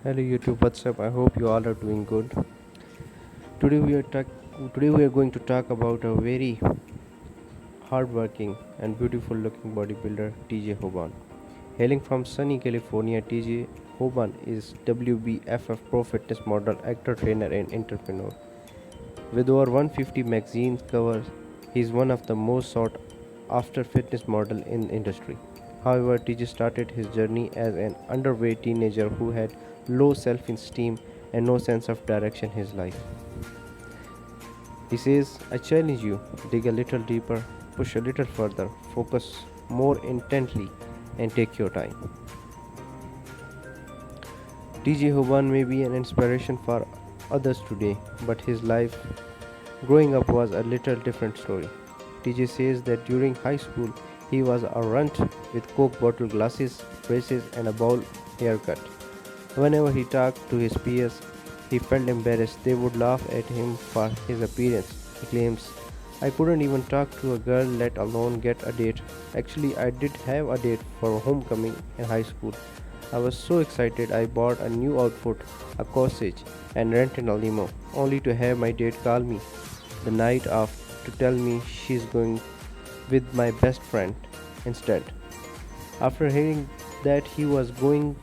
Hello YouTube, what's up? I hope you all are doing good. Today we are going to talk about a very hardworking and beautiful looking bodybuilder TJ Hoban. Hailing from sunny California, TJ Hoban is WBFF pro fitness model, actor, trainer and entrepreneur. With over 150 magazine covers, he is one of the most sought after fitness model in the industry. However, TJ started his journey as an underweight teenager who had low self-esteem and no sense of direction in his life. He says, I challenge you, dig a little deeper, push a little further, focus more intently, and take your time. TJ Hoban may be an inspiration for others today, but his life growing up was a little different story. TJ says that during high school he was a runt with coke bottle glasses, braces and a bowl haircut. Whenever he talked to his peers, he felt embarrassed. They would laugh at him for his appearance. He claims, I couldn't even talk to a girl, let alone get a date. Actually, I did have a date for homecoming in high school. I was so excited I bought a new outfit, a corsage, and rented a limo, only to have my date call me the night of to tell me she's going with my best friend instead. After hearing that he was going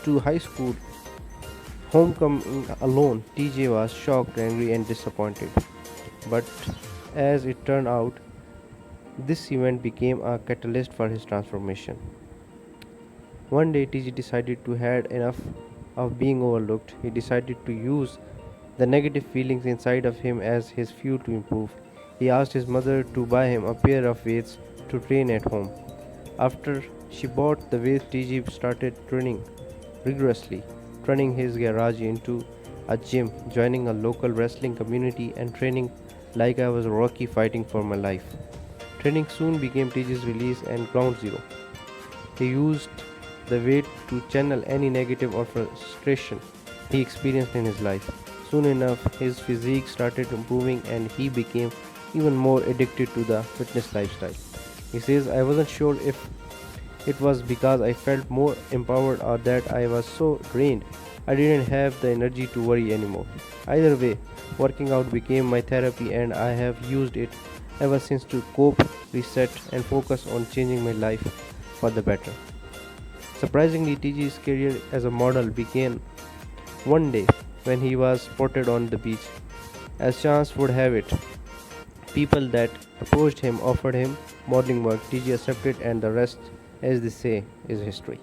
to high school homecoming alone, TJ was shocked, angry, and disappointed. But as it turned out, this event became a catalyst for his transformation. One day, TJ decided to had enough of being overlooked. He decided to use the negative feelings inside of him as his fuel to improve. He asked his mother to buy him a pair of weights to train at home. After she bought the weights, TJ started training rigorously, turning his garage into a gym, joining a local wrestling community, and training like I was Rocky fighting for my life. Training soon became TJ's release and ground zero. He used the weight to channel any negative or frustration he experienced in his life. Soon enough, his physique started improving and he became even more addicted to the fitness lifestyle. He says, I wasn't sure if it was because I felt more empowered or that I was so drained I didn't have the energy to worry anymore. Either way, working out became my therapy and I have used it ever since to cope, reset, and focus on changing my life for the better. Surprisingly, TG's career as a model began one day when he was spotted on the beach. As chance would have it, people that approached him offered him modeling work. TG accepted, and the rest, as they say, is history.